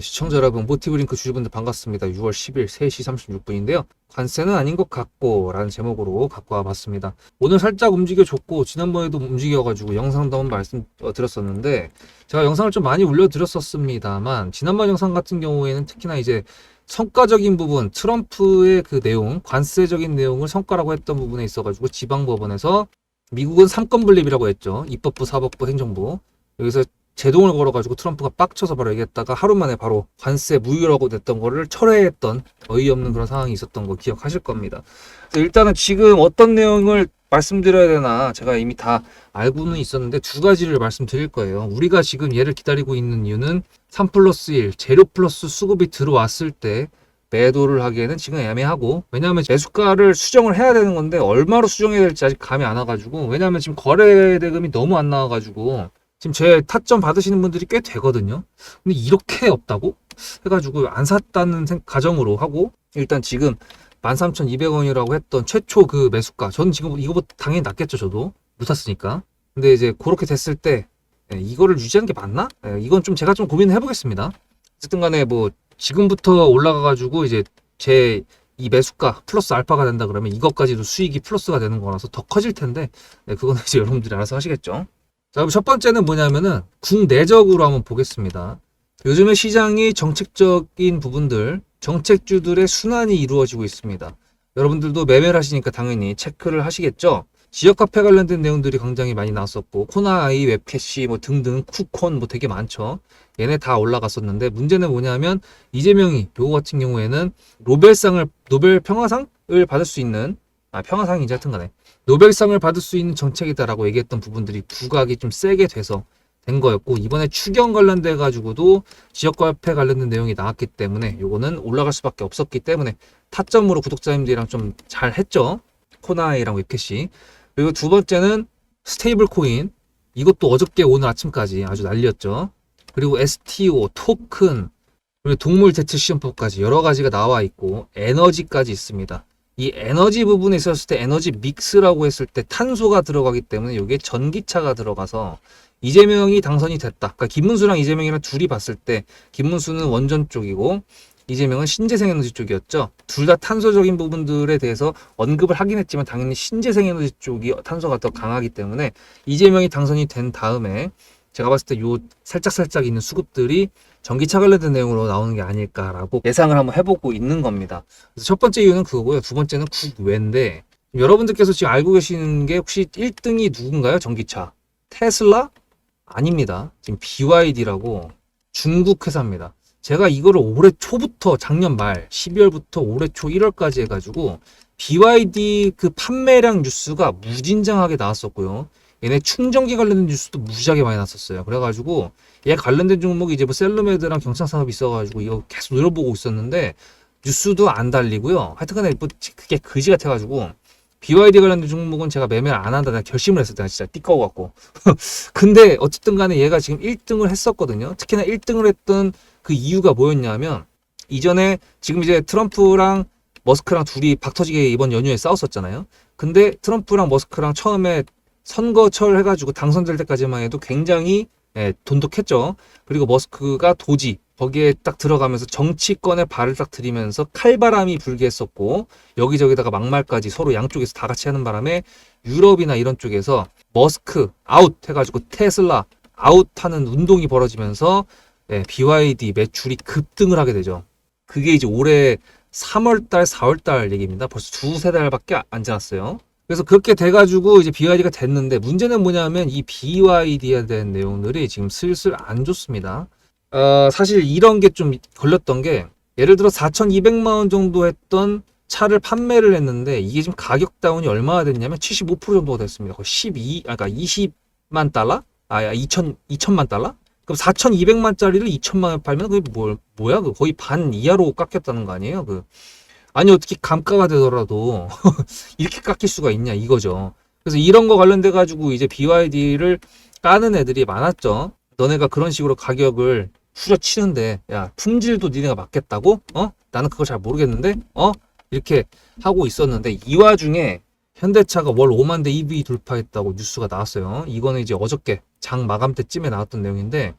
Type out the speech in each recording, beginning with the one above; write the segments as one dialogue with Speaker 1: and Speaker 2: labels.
Speaker 1: 시청자 여러분, 모티브링크 주주분들 반갑습니다. 6월 10일 3시 36분인데요. 관세는 아닌 것 같고 라는 제목으로 갖고 와봤습니다. 오늘 살짝 움직여줬고 지난번에도 움직여가지고 영상도 한번 말씀드렸었는데 제가 영상을 좀 많이 올려드렸었습니다만 지난번 영상 같은 경우에는 특히나 이제 성과적인 부분, 트럼프의 그 내용, 관세적인 내용을 성과라고 했던 부분에 있어가지고 지방법원에서 미국은 3건 분립이라고 했죠. 입법부, 사법부, 행정부. 여기서 제동을 걸어가지고 트럼프가 빡쳐서 바로 얘기했다가 하루 만에 바로 관세 무효라고 됐던 거를 철회했던 어이없는 그런 상황이 있었던 거 기억하실 겁니다. 그래서 일단은 지금 어떤 내용을 말씀드려야 되나 제가 이미 다 알고는 있었는데 두 가지를 말씀드릴 거예요. 우리가 지금 얘를 기다리고 있는 이유는 3+1 재료 플러스 수급이 들어왔을 때 매도를 하기에는 지금 애매하고, 왜냐하면 매수가를 수정을 해야 되는 건데 얼마로 수정해야 될지 아직 감이 안 와가지고, 왜냐하면 지금 거래 대금이 너무 안 나와가지고 지금 제 타점 받으시는 분들이 꽤 되거든요. 근데 이렇게 없다고 해가지고 안 샀다는 가정으로 하고, 일단 지금 13,200원이라고 했던 최초 그 매수가, 저는 지금 이거보다 당연히 낫겠죠. 저도 못 샀으니까. 근데 이제 그렇게 됐을 때 이거를 유지하는 게 맞나? 이건 좀 제가 좀 고민을 해보겠습니다. 어쨌든 간에 뭐 지금부터 올라가가지고 이제 제 이 매수가 플러스 알파가 된다 그러면 이것까지도 수익이 플러스가 되는 거라서 더 커질 텐데, 그건 이제 여러분들이 알아서 하시겠죠. 자, 그럼 첫 번째는 뭐냐면은 국내적으로 한번 보겠습니다. 요즘에 시장이 정책적인 부분들, 정책주들의 순환이 이루어지고 있습니다. 여러분들도 매매를 하시니까 당연히 체크를 하시겠죠. 지역화폐 관련된 내용들이 굉장히 많이 나왔었고, 코나아이, 웹캐시 뭐 등등, 쿠콘 뭐 되게 많죠. 얘네 다 올라갔었는데, 문제는 뭐냐면 이재명이 요거 같은 경우에는 노벨 평화상을 받을 수 있는, 평화상인지 하여튼 간에 노벨상을 받을 수 있는 정책이다라고 얘기했던 부분들이 부각이 좀 세게 돼서 된 거였고, 이번에 추경 관련돼 가지고도 지역화폐 관련된 내용이 나왔기 때문에 요거는 올라갈 수밖에 없었기 때문에 타점으로 구독자님들이랑 좀 잘 했죠. 코나이랑 웹캐시. 그리고 두 번째는 스테이블 코인. 이것도 어저께 오늘 아침까지 아주 난리였죠. 그리고 STO, 토큰, 그리고 동물 대체 시험법까지 여러 가지가 나와 있고, 에너지까지 있습니다. 이 에너지 부분에 있었을 때 에너지 믹스라고 했을 때 탄소가 들어가기 때문에 이게 전기차가 들어가서 이재명이 당선이 됐다. 그러니까 김문수랑 이재명이랑 둘이 봤을 때 김문수는 원전 쪽이고 이재명은 신재생 에너지 쪽이었죠. 둘 다 탄소적인 부분들에 대해서 언급을 하긴 했지만 당연히 신재생 에너지 쪽이 탄소가 더 강하기 때문에 이재명이 당선이 된 다음에 제가 봤을 때 요 살짝 있는 수급들이 전기차 관련된 내용으로 나오는 게 아닐까라고 예상을 한번 해보고 있는 겁니다. 그래서 첫 번째 이유는 그거고요. 두 번째는 국외인데, 여러분들께서 지금 알고 계시는 게 혹시 1등이 누군가요? 전기차. 테슬라? 아닙니다. 지금 BYD라고 중국 회사입니다. 제가 이거를 올해 초부터, 작년 말 12월부터 올해 초 1월까지 해가지고 BYD 그 판매량 뉴스가 무진장하게 나왔었고요. 얘네 충전기 관련된 뉴스도 무지하게 많이 났었어요. 그래가지고 얘 관련된 종목이 이제 뭐 셀러메드랑 경창산업이 있어가지고 이거 계속 노려보고 있었는데 뉴스도 안 달리고요. 하여튼간에 뭐 그게 그지 같아가지고 BYD 관련된 종목은 제가 매매를 안 한다. 내가 결심을 했을 때 진짜 띠꺼워갖고. 근데 어쨌든 간에 얘가 지금 1등을 했었거든요. 특히나 1등을 했던 그 이유가 뭐였냐면, 이전에 지금 이제 트럼프랑 머스크랑 둘이 박터지게 이번 연휴에 싸웠었잖아요. 근데 트럼프랑 머스크랑 처음에 선거철 해가지고 당선될 때까지만 해도 굉장히 돈독했죠. 그리고 머스크가 도지 거기에 딱 들어가면서 정치권에 발을 딱 들이면서 칼바람이 불게 했었고, 여기저기다가 막말까지 서로 양쪽에서 다 같이 하는 바람에 유럽이나 이런 쪽에서 머스크 아웃 해가지고 테슬라 아웃하는 운동이 벌어지면서 BYD 매출이 급등을 하게 되죠. 그게 이제 올해 3월달 4월달 얘기입니다. 벌써 두세 달밖에 안 지났어요. 그래서 그렇게 돼가지고 이제 BYD가 됐는데, 문제는 뭐냐면 이 BYD에 대한 내용들이 지금 슬슬 안 좋습니다. 사실 이런 게 좀 걸렸던 게, 예를 들어 4,200만 원 정도 했던 차를 판매를 했는데 이게 지금 가격 다운이 얼마나 됐냐면 75% 정도가 됐습니다. 거의 그러니까 20만 달러? 2천만 달러? 그럼 4,200만짜리를 2천만 원 팔면 그게 뭐야? 거의 반 이하로 깎였다는 거 아니에요? 아니 어떻게 감가가 되더라도 이렇게 깎일 수가 있냐 이거죠. 그래서 이런 거 관련돼 가지고 이제 BYD를 까는 애들이 많았죠. 너네가 그런 식으로 가격을 후려치는데 야 품질도 니네가 맞겠다고? 나는 그거 잘 모르겠는데? 이렇게 하고 있었는데, 이 와중에 현대차가 월 5만 대 EV 돌파했다고 뉴스가 나왔어요. 이거는 이제 어저께 장 마감 때쯤에 나왔던 내용인데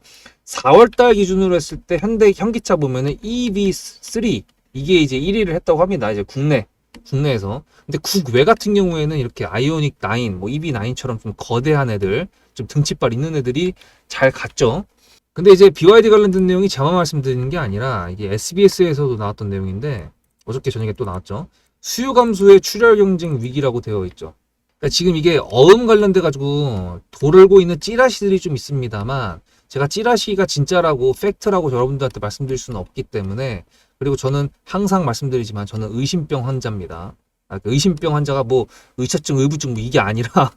Speaker 1: 4월달 기준으로 했을 때 현대 현기차 보면은 EV3 이게 이제 1위를 했다고 합니다. 이제 국내에서. 근데 국외 같은 경우에는 이렇게 아이오닉 9, 뭐 EV9처럼 좀 거대한 애들, 좀 등치빨 있는 애들이 잘 갔죠. 근데 이제 BYD 관련된 내용이 저만 말씀드리는 게 아니라 이게 SBS에서도 나왔던 내용인데 어저께 저녁에 또 나왔죠. 수요 감소의 출혈 경쟁 위기라고 되어 있죠. 그러니까 지금 이게 어음 관련돼 가지고 돌고 있는 찌라시들이 좀 있습니다만 제가 찌라시가 진짜라고 팩트라고 여러분들한테 말씀드릴 수는 없기 때문에 그리고 저는 항상 말씀드리지만 저는 의심병 환자입니다. 의심병 환자가 뭐 의처증, 의부증 뭐 이게 아니라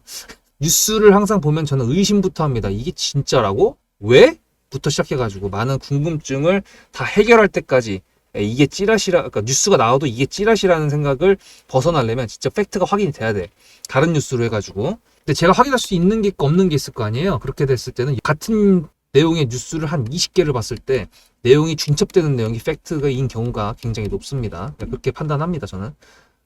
Speaker 1: 뉴스를 항상 보면 저는 의심부터 합니다. 이게 진짜라고? 왜? 부터 시작해가지고 많은 궁금증을 다 해결할 때까지 이게 찌라시라, 그러니까 뉴스가 나와도 이게 찌라시라는 생각을 벗어나려면 진짜 팩트가 확인이 돼야 돼. 다른 뉴스로 해가지고. 근데 제가 확인할 수 있는 게 있고 없는 게 있을 거 아니에요. 그렇게 됐을 때는 같은 내용의 뉴스를 한 20개를 봤을 때 내용이 중첩되는 내용이 팩트인 경우가 굉장히 높습니다. 그렇게 판단합니다, 저는.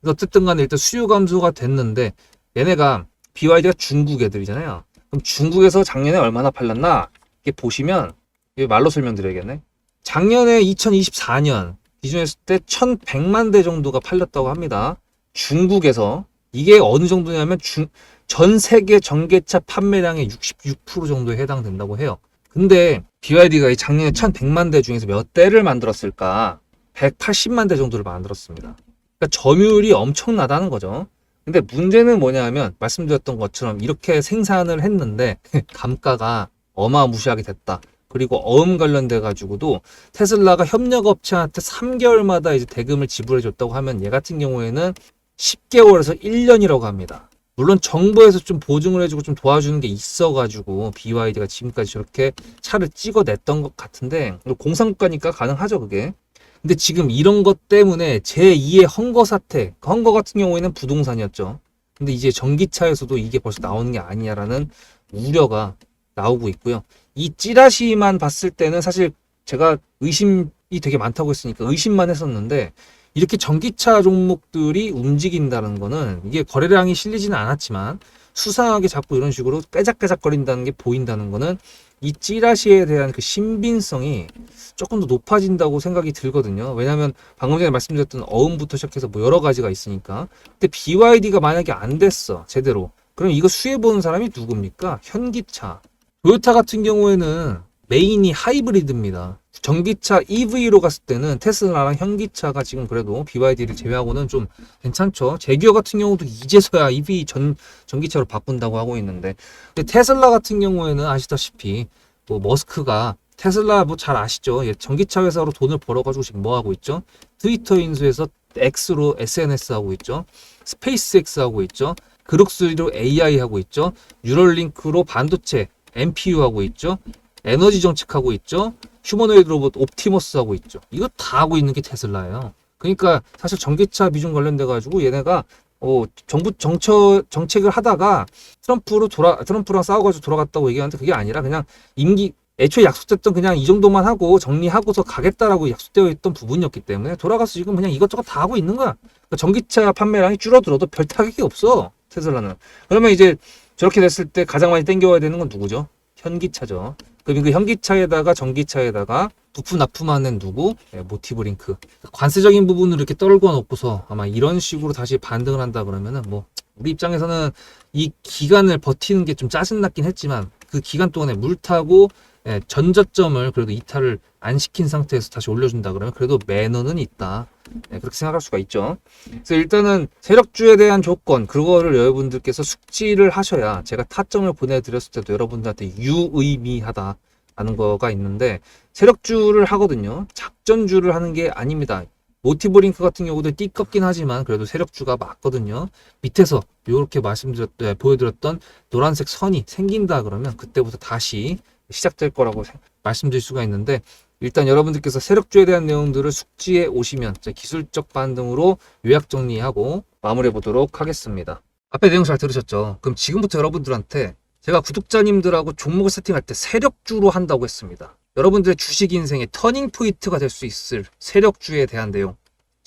Speaker 1: 그래서 어쨌든 간에 일단 수요 감소가 됐는데 얘네가 BYD가 중국 애들이잖아요. 그럼 중국에서 작년에 얼마나 팔렸나? 이게 보시면 이게 말로 설명드려야겠네. 작년에 2024년 기준으로 했을 때 1100만 대 정도가 팔렸다고 합니다. 중국에서. 이게 어느 정도냐면 전 세계 전기차 판매량의 66% 정도에 해당된다고 해요. 근데 BYD가 작년에 1100만 대 중에서 몇 대를 만들었을까? 180만 대 정도를 만들었습니다. 그러니까 점유율이 엄청나다는 거죠. 근데 문제는 뭐냐면 말씀드렸던 것처럼 이렇게 생산을 했는데 감가가 어마무시하게 됐다. 그리고 어음 관련돼 가지고도 테슬라가 협력업체한테 3개월마다 이제 대금을 지불해 줬다고 하면 얘 같은 경우에는 10개월에서 1년이라고 합니다. 물론 정부에서 좀 보증을 해주고 좀 도와주는 게 있어가지고 BYD가 지금까지 저렇게 차를 찍어냈던 것 같은데 공산국가니까 가능하죠 그게. 근데 지금 이런 것 때문에 제2의 헝거 사태, 헝거 같은 경우에는 부동산이었죠. 근데 이제 전기차에서도 이게 벌써 나오는 게 아니냐라는 우려가 나오고 있고요. 이 찌라시만 봤을 때는 사실 제가 의심이 되게 많다고 했으니까 의심만 했었는데 이렇게 전기차 종목들이 움직인다는 거는 이게 거래량이 실리지는 않았지만 수상하게 자꾸 이런 식으로 깨작깨작거린다는 게 보인다는 거는 이 찌라시에 대한 그 신빙성이 조금 더 높아진다고 생각이 들거든요. 왜냐하면 방금 전에 말씀드렸던 어음부터 시작해서 뭐 여러 가지가 있으니까. 근데 BYD가 만약에 안 됐어 제대로 그럼 이거 수혜보는 사람이 누굽니까? 현기차. 토요타 같은 경우에는 메인이 하이브리드입니다. 전기차 EV로 갔을 때는 테슬라랑 현기차가 지금 그래도 BYD를 제외하고는 좀 괜찮죠. 제규어 같은 경우도 이제서야 EV 전기차로 바꾼다고 하고 있는데 근데 테슬라 같은 경우에는 아시다시피 뭐 머스크가 테슬라 뭐 잘 아시죠? 전기차 회사로 돈을 벌어가지고 지금 뭐 하고 있죠? 트위터 인수해서 X로 SNS 하고 있죠. 스페이스X 하고 있죠. 그룹3로 AI 하고 있죠. 뉴럴링크로 반도체 MPU 하고 있죠. 에너지 정책하고 있죠. 휴머노이드 로봇 옵티머스 하고 있죠. 이거 다 하고 있는 게 테슬라예요. 그러니까 사실 전기차 비중 관련돼 가지고 얘네가 정부 정책을 하다가 트럼프랑 싸워가지고 돌아갔다고 얘기하는데 그게 아니라 그냥 애초에 약속됐던 그냥 이 정도만 하고 정리하고서 가겠다라고 약속되어 있던 부분이었기 때문에 돌아가서 지금 그냥 이것저것 다 하고 있는 거야. 그러니까 전기차 판매량이 줄어들어도 별 타격이 없어 테슬라는. 그러면 이제 저렇게 됐을 때 가장 많이 땡겨와야 되는 건 누구죠? 현기차죠. 그럼 그 현기차에다가 전기차에다가 부품 납품하는 누구? 모티브링크. 관세적인 부분을 이렇게 떨궈 놓고서 아마 이런 식으로 다시 반등을 한다 그러면은 뭐 우리 입장에서는 이 기간을 버티는 게 좀 짜증났긴 했지만 그 기간 동안에 물 타고 전저점을 그래도 이탈을 안 시킨 상태에서 다시 올려준다 그러면 그래도 매너는 있다. 그렇게 생각할 수가 있죠. 그래서 일단은 세력주에 대한 조건 그거를 여러분들께서 숙지를 하셔야 제가 타점을 보내드렸을 때도 여러분들한테 유의미하다라는 거가 있는데 세력주를 하거든요. 작전주를 하는 게 아닙니다. 모티브링크 같은 경우도 띠껍긴 하지만 그래도 세력주가 맞거든요. 밑에서 이렇게 보여드렸던 노란색 선이 생긴다 그러면 그때부터 다시 시작될 거라고 말씀드릴 수가 있는데 일단 여러분들께서 세력주에 대한 내용들을 숙지해 오시면 기술적 반등으로 요약 정리하고 마무리해 보도록 하겠습니다. 앞에 내용 잘 들으셨죠? 그럼 지금부터 여러분들한테 제가 구독자님들하고 종목을 세팅할 때 세력주로 한다고 했습니다. 여러분들의 주식 인생의 터닝 포인트가 될 수 있을 세력주에 대한 내용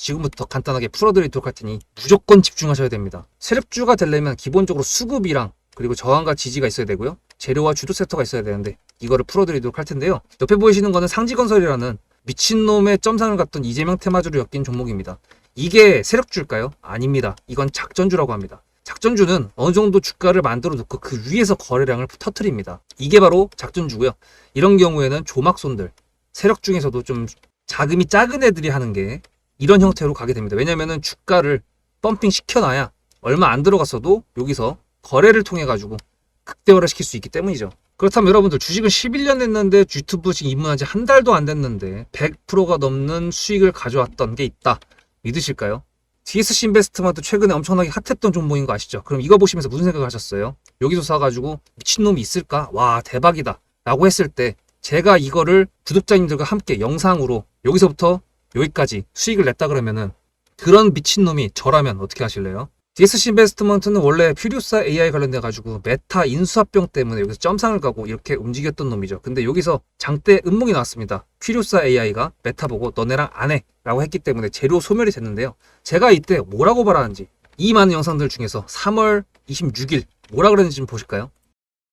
Speaker 1: 지금부터 간단하게 풀어드리도록 할 테니 무조건 집중하셔야 됩니다. 세력주가 되려면 기본적으로 수급이랑 그리고 저항과 지지가 있어야 되고요. 재료와 주도 섹터가 있어야 되는데 이거를 풀어드리도록 할 텐데요. 옆에 보이시는 거는 상지건설이라는 미친놈의 점상을 갖던 이재명 테마주로 엮인 종목입니다. 이게 세력주일까요? 아닙니다. 이건 작전주라고 합니다. 작전주는 어느 정도 주가를 만들어 놓고 그 위에서 거래량을 터트립니다. 이게 바로 작전주고요. 이런 경우에는 조막손들, 세력 중에서도 좀 자금이 작은 애들이 하는 게 이런 형태로 가게 됩니다. 왜냐면은 주가를 펌핑 시켜놔야 얼마 안 들어갔어도 여기서 거래를 통해 가지고 극대화를 시킬 수 있기 때문이죠. 그렇다면 여러분들 주식을 11년 했는데 유튜브 지금 입문한 지 한 달도 안 됐는데 100%가 넘는 수익을 가져왔던 게 있다. 믿으실까요? DSC 인베스트먼트 최근에 엄청나게 핫했던 종목인 거 아시죠? 그럼 이거 보시면서 무슨 생각을 하셨어요? 여기서 사가지고 미친놈이 있을까? 와 대박이다 라고 했을 때 제가 이거를 구독자님들과 함께 영상으로 여기서부터 여기까지 수익을 냈다 그러면은 그런 미친놈이 저라면 어떻게 하실래요? DSC 인베스트먼트는 원래 퓨리오사 AI 관련돼가지고 메타 인수합병 때문에 여기서 점상을 가고 이렇게 움직였던 놈이죠. 근데 여기서 장대 음목이 나왔습니다. 퓨리오사 AI가 메타 보고 너네랑 안 해 라고 했기 때문에 재료 소멸이 됐는데요. 제가 이때 뭐라고 말하는지 이 많은 영상들 중에서 3월 26일 뭐라 그랬는지 좀 보실까요?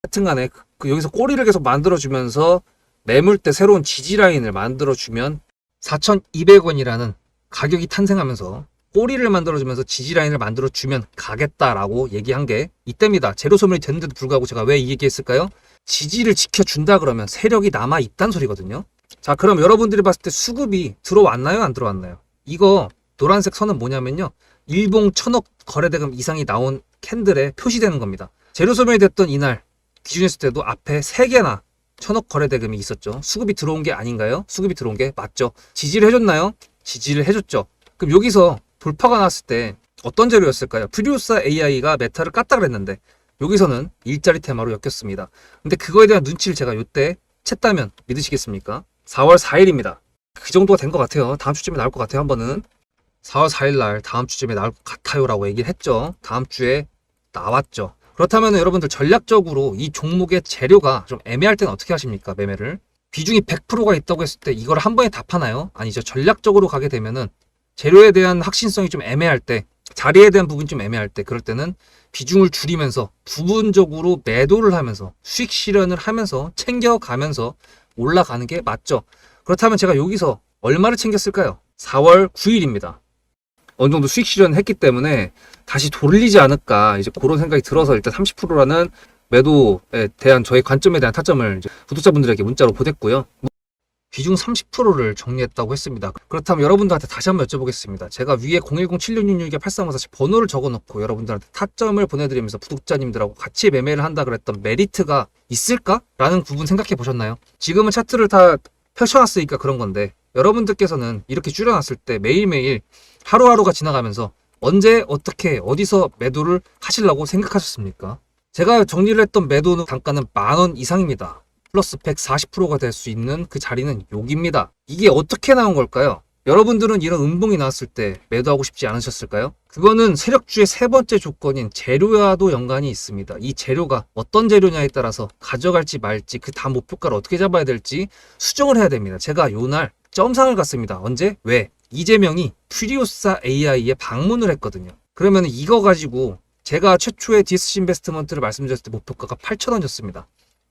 Speaker 1: 하여튼간에 여기서 꼬리를 계속 만들어주면서 매물대 새로운 지지라인을 만들어주면 4,200원이라는 가격이 탄생하면서 꼬리를 만들어주면서 지지라인을 만들어주면 가겠다라고 얘기한 게 이때입니다. 재료 소멸이 됐는데도 불구하고 제가 왜 이 얘기했을까요? 지지를 지켜준다 그러면 세력이 남아있단 소리거든요. 자, 그럼 여러분들이 봤을 때 수급이 들어왔나요? 안 들어왔나요? 이거 노란색 선은 뭐냐면요. 일봉 1,000억 거래대금 이상이 나온 캔들에 표시되는 겁니다. 재료 소멸이 됐던 이날 기준했을 때도 앞에 3개나 1,000억 거래대금이 있었죠. 수급이 들어온 게 아닌가요? 수급이 들어온 게 맞죠. 지지를 해줬나요? 지지를 해줬죠. 그럼 여기서 돌파가 났을 때 어떤 재료였을까요? 퓨리오사 AI가 메타를 깠다 그랬는데 여기서는 일자리 테마로 엮였습니다. 근데 그거에 대한 눈치를 제가 이때 챘다면 믿으시겠습니까? 4월 4일입니다. 그 정도가 된 것 같아요. 다음 주쯤에 나올 것 같아요. 한 번은 4월 4일 날 다음 주쯤에 나올 것 같아요 라고 얘기를 했죠. 다음 주에 나왔죠. 그렇다면 여러분들 전략적으로 이 종목의 재료가 좀 애매할 때는 어떻게 하십니까? 매매를 비중이 100%가 있다고 했을 때 이걸 한 번에 다 파나요? 아니죠. 전략적으로 가게 되면은 재료에 대한 확신성이 좀 애매할 때, 자리에 대한 부분이 좀 애매할 때, 그럴 때는 비중을 줄이면서 부분적으로 매도를 하면서 수익 실현을 하면서 챙겨가면서 올라가는 게 맞죠. 그렇다면 제가 여기서 얼마를 챙겼을까요? 4월 9일입니다. 어느 정도 수익 실현을 했기 때문에 다시 돌리지 않을까 이제 그런 생각이 들어서 일단 30%라는 매도에 대한 저의 관점에 대한 타점을 이제 구독자분들에게 문자로 보냈고요. 비중 30%를 정리했다고 했습니다. 그렇다면 여러분들한테 다시 한번 여쭤보겠습니다. 제가 위에 010-7666-8354 번호를 적어놓고 여러분들한테 타점을 보내드리면서 구독자님들하고 같이 매매를 한다 그랬던 메리트가 있을까? 라는 부분 생각해 보셨나요? 지금은 차트를 다 펼쳐놨으니까 그런 건데 여러분들께서는 이렇게 줄여놨을 때 매일매일 하루하루가 지나가면서 언제 어떻게 어디서 매도를 하시려고 생각하셨습니까? 제가 정리를 했던 매도 단가는 10,000원 이상입니다. 플러스 140%가 될 수 있는 그 자리는 여기입니다. 이게 어떻게 나온 걸까요? 여러분들은 이런 음봉이 나왔을 때 매도하고 싶지 않으셨을까요? 그거는 세력주의 세 번째 조건인 재료와도 연관이 있습니다. 이 재료가 어떤 재료냐에 따라서 가져갈지 말지 그 다음 목표가를 어떻게 잡아야 될지 수정을 해야 됩니다. 제가 요날 점상을 갔습니다. 언제? 왜? 이재명이 퓨리오사 AI에 방문을 했거든요. 그러면 이거 가지고 제가 최초의 DSC 인베스트먼트를 말씀드렸을 때 목표가가 8,000원이었습니다.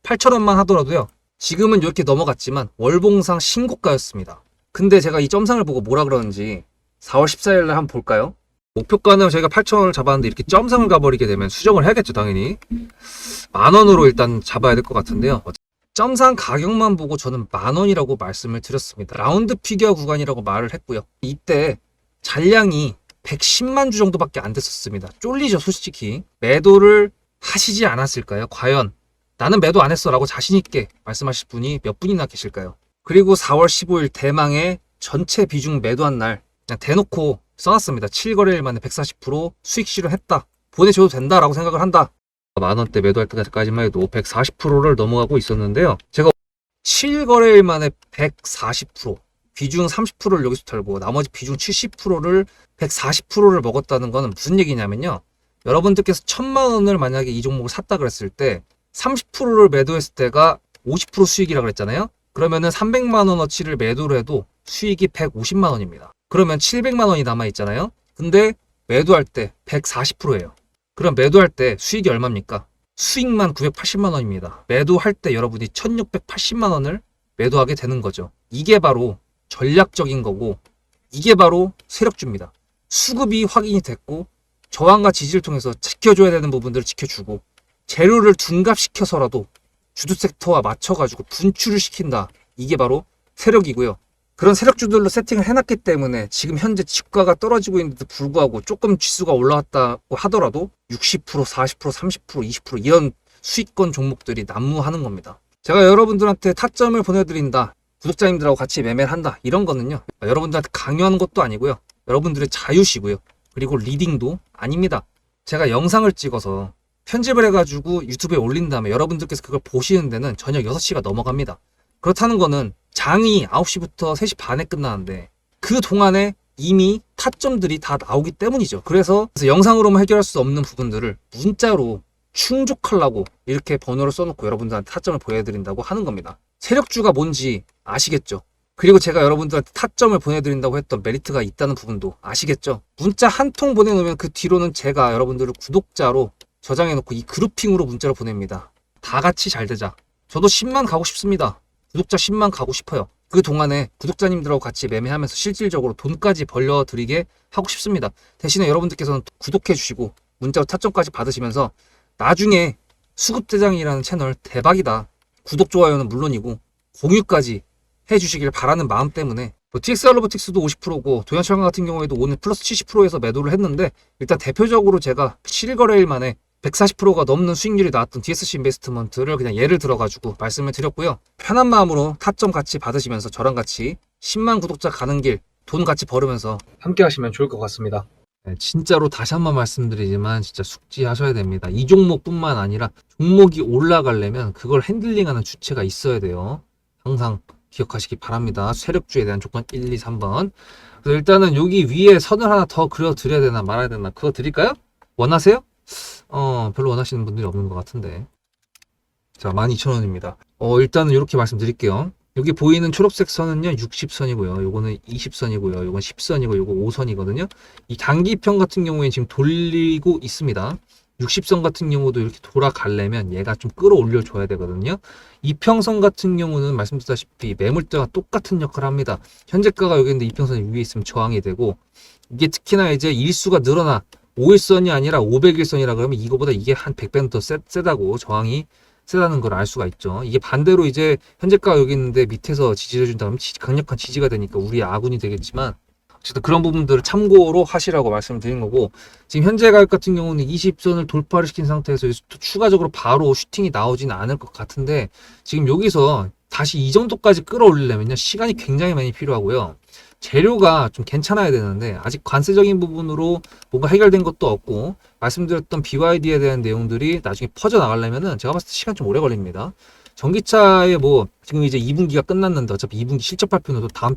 Speaker 1: 8,000원만 하더라도요. 지금은 이렇게 넘어갔지만 월봉상 신고가였습니다. 근데 제가 이 점상을 보고 뭐라 그러는지 4월 14일 날 한번 볼까요? 목표가는 저희가 8,000원을 잡았는데 이렇게 점상을 가버리게 되면 수정을 해야겠죠, 당연히. 10,000원으로 일단 잡아야 될 것 같은데요. 점상 가격만 보고 저는 10,000원이라고 말씀을 드렸습니다. 라운드 피겨 구간이라고 말을 했고요. 이때 잔량이 110만 주 정도밖에 안 됐었습니다. 쫄리죠, 솔직히. 매도를 하시지 않았을까요? 과연 나는 매도 안 했어 라고 자신있게 말씀하실 분이 몇 분이나 계실까요? 그리고 4월 15일 대망의 전체 비중 매도한 날 그냥 대놓고 써놨습니다. 7거래일 만에 140% 수익 실현했다. 보내줘도 된다라고 생각을 한다. 10,000원대 매도할 때까지만 해도 140%를 넘어가고 있었는데요. 제가 7거래일 만에 140% 비중 30%를 여기서 털고 나머지 비중 70%를 140%를 먹었다는 거는 무슨 얘기냐면요. 여러분들께서 1,000만 원을 만약에 이 종목을 샀다 그랬을 때 30%를 매도했을 때가 50% 수익이라고 그랬잖아요. 그러면은 300만 원어치를 매도를 해도 수익이 150만 원입니다. 그러면 700만 원이 남아있잖아요. 근데 매도할 때 140%예요. 그럼 매도할 때 수익이 얼마입니까? 수익만 980만 원입니다. 매도할 때 여러분이 1680만 원을 매도하게 되는 거죠. 이게 바로 전략적인 거고, 이게 바로 세력주입니다. 수급이 확인이 됐고, 저항과 지지를 통해서 지켜줘야 되는 부분들을 지켜주고, 재료를 둔갑시켜서라도 주도 섹터와 맞춰가지고 분출을 시킨다. 이게 바로 세력이고요. 그런 세력주들로 세팅을 해놨기 때문에 지금 현재 주가가 떨어지고 있는데도 불구하고 조금 지수가 올라왔다고 하더라도 60%, 40%, 30%, 20% 이런 수익권 종목들이 난무하는 겁니다. 제가 여러분들한테 타점을 보내드린다, 구독자님들하고 같이 매매를 한다, 이런 거는요, 여러분들한테 강요하는 것도 아니고요, 여러분들의 자유시고요, 그리고 리딩도 아닙니다. 제가 영상을 찍어서 편집을 해가지고 유튜브에 올린 다음에 여러분들께서 그걸 보시는 데는 저녁 6시가 넘어갑니다. 그렇다는 거는 장이 9시부터 3시 반에 끝나는데 그 동안에 이미 타점들이 다 나오기 때문이죠. 그래서 영상으로만 해결할 수 없는 부분들을 문자로 충족하려고 이렇게 번호를 써놓고 여러분들한테 타점을 보여드린다고 하는 겁니다. 세력주가 뭔지 아시겠죠? 그리고 제가 여러분들한테 타점을 보내드린다고 했던 메리트가 있다는 부분도 아시겠죠? 문자 한 통 보내놓으면 그 뒤로는 제가 여러분들을 구독자로 저장해놓고 이 그룹핑으로 문자를 보냅니다. 다 같이 잘 되자. 저도 10만 가고 싶습니다. 구독자 10만 가고 싶어요. 그 동안에 구독자님들하고 같이 매매하면서 실질적으로 돈까지 벌려드리게 하고 싶습니다. 대신에 여러분들께서는 구독해주시고 문자로 타점까지 받으시면서 나중에 수급대장이라는 채널 대박이다, 구독, 좋아요는 물론이고 공유까지 해주시길 바라는 마음 때문에, TXR 로보틱스도 50%고 도연철강 같은 경우에도 오늘 플러스 70%에서 매도를 했는데, 일단 대표적으로 제가 7거래일 만에 140%가 넘는 수익률이 나왔던 DSC 인베스트먼트를 그냥 예를 들어가지고 말씀을 드렸고요. 편한 마음으로 타점 같이 받으시면서 저랑 같이 10만 구독자 가는 길 돈 같이 벌으면서 함께 하시면 좋을 것 같습니다. 네, 진짜로 다시 한번 말씀드리지만 진짜 숙지하셔야 됩니다. 이 종목뿐만 아니라 종목이 올라가려면 그걸 핸들링하는 주체가 있어야 돼요. 항상 기억하시기 바랍니다. 세력주에 대한 조건 1, 2, 3번. 그래서 일단은 여기 위에 선을 하나 더 그려드려야 되나 말아야 되나, 그거 드릴까요? 원하세요? 별로 원하시는 분들이 없는 것 같은데. 자, 12,000원입니다. 일단은 이렇게 말씀드릴게요. 여기 보이는 초록색 선은요, 60선이고요. 요거는 20선이고요. 요건 10선이고, 요거 5선이거든요. 이 단기평 같은 경우에 지금 돌리고 있습니다. 60선 같은 경우도 이렇게 돌아가려면 얘가 좀 끌어올려 줘야 되거든요. 이평선 같은 경우는 말씀드렸다시피 매물대와 똑같은 역할을 합니다. 현재가가 여기 있는데 이평선이 위에 있으면 저항이 되고, 이게 특히나 이제 일수가 늘어나 5일선이 아니라 500일선이라 그러면 이거보다 이게 한 100배는 더 세다고, 저항이 세다는 걸 알 수가 있죠. 이게 반대로 이제 현재가가 여기 있는데 밑에서 지지를 해준다 그러면 강력한 지지가 되니까 우리의 아군이 되겠지만, 어쨌든 그런 부분들을 참고로 하시라고 말씀드린 거고, 지금 현재 가격 같은 경우는 20선을 돌파를 시킨 상태에서 또 추가적으로 바로 슈팅이 나오지는 않을 것 같은데, 지금 여기서 다시 이 정도까지 끌어올리려면요, 시간이 굉장히 많이 필요하고요. 재료가 좀 괜찮아야 되는데 아직 관세적인 부분으로 뭔가 해결된 것도 없고, 말씀드렸던 BYD에 대한 내용들이 나중에 퍼져나가려면은 제가 봤을 때 시간 좀 오래 걸립니다. 전기차에 뭐 지금 이제 2분기가 끝났는데 어차피 2분기 실적 발표는 또 다음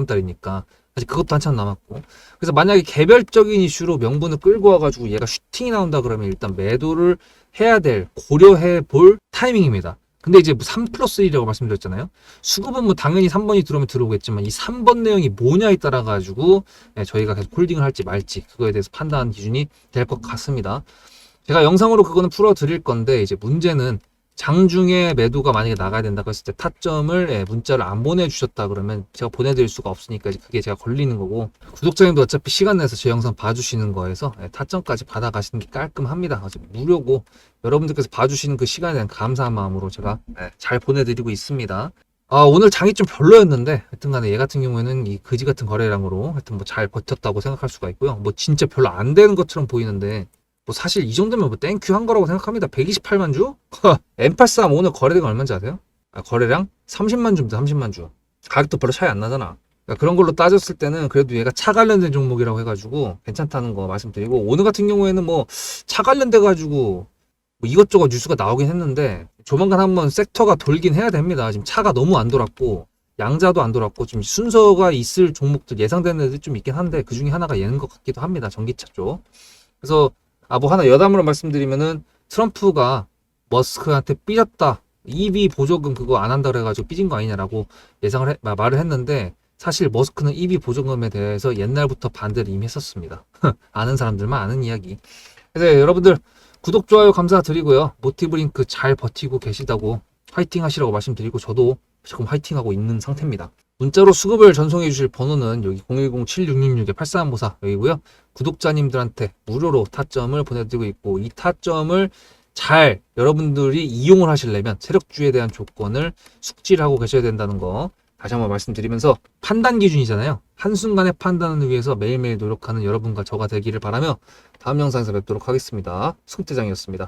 Speaker 1: 달이니까 아직 그것도 한참 남았고, 그래서 만약에 개별적인 이슈로 명분을 끌고 와가지고 얘가 슈팅이 나온다 그러면 일단 매도를 해야 될, 고려해 볼 타이밍입니다. 근데 이제 뭐 3+1이라고 말씀드렸잖아요. 수급은 뭐 당연히 3번이 들어오면 들어오겠지만 이 3번 내용이 뭐냐에 따라 가지고 저희가 계속 홀딩을 할지 말지, 그거에 대해서 판단하는 기준이 될 것 같습니다. 제가 영상으로 그거는 풀어 드릴 건데, 이제 문제는 장중에 매도가 만약에 나가야 된다고 했을 때 타점을 문자를 안 보내주셨다 그러면 제가 보내드릴 수가 없으니까 이제 그게 제가 걸리는 거고, 구독자님도 어차피 시간 내서 제 영상 봐주시는 거에서 타점까지 받아가시는 게 깔끔합니다. 어차피 무료고 여러분들께서 봐주시는 그 시간에 대한 감사한 마음으로 제가 잘 보내드리고 있습니다. 오늘 장이 좀 별로였는데 하여튼 간에 얘 같은 경우에는 이 그지 같은 거래량으로 하여튼 뭐 잘 버텼다고 생각할 수가 있고요. 뭐 진짜 별로 안 되는 것처럼 보이는데 뭐 사실 이 정도면 뭐 땡큐 한 거라고 생각합니다. 128만 주? M83 오늘 거래량 얼마인지 아세요? 거래량 30만 주입니다. 30만 주. 가격도 별로 차이 안 나잖아. 그러니까 그런 걸로 따졌을 때는 그래도 얘가 차 관련된 종목이라고 해가지고 괜찮다는 거 말씀드리고, 오늘 같은 경우에는 뭐 차 관련돼 가지고 뭐 이것저것 뉴스가 나오긴 했는데 조만간 한번 섹터가 돌긴 해야 됩니다. 지금 차가 너무 안 돌았고 양자도 안 돌았고 좀 순서가 있을 종목들 예상되는 애들이 좀 있긴 한데 그 중에 하나가 얘는 것 같기도 합니다. 전기차 쪽. 그래서 뭐 하나 여담으로 말씀드리면은 트럼프가 머스크한테 삐졌다, EV 보조금 그거 안 한다 그래가지고 삐진 거 아니냐라고 말을 했는데, 사실 머스크는 EV 보조금에 대해서 옛날부터 반대를 이미 했었습니다. 아는 사람들만 아는 이야기. 그래서 여러분들 구독, 좋아요 감사드리고요. 모티브링크 잘 버티고 계시다고 화이팅 하시라고 말씀드리고 저도 지금 화이팅하고 있는 상태입니다. 문자로 수급을 전송해 주실 번호는 여기 010-7666-8354 여기고요. 구독자님들한테 무료로 타점을 보내드리고 있고 이 타점을 잘 여러분들이 이용을 하시려면 세력주에 대한 조건을 숙지를 하고 계셔야 된다는 거 다시 한번 말씀드리면서 판단 기준이잖아요. 한순간의 판단을 위해서 매일매일 노력하는 여러분과 저가 되기를 바라며 다음 영상에서 뵙도록 하겠습니다. 승태장이었습니다.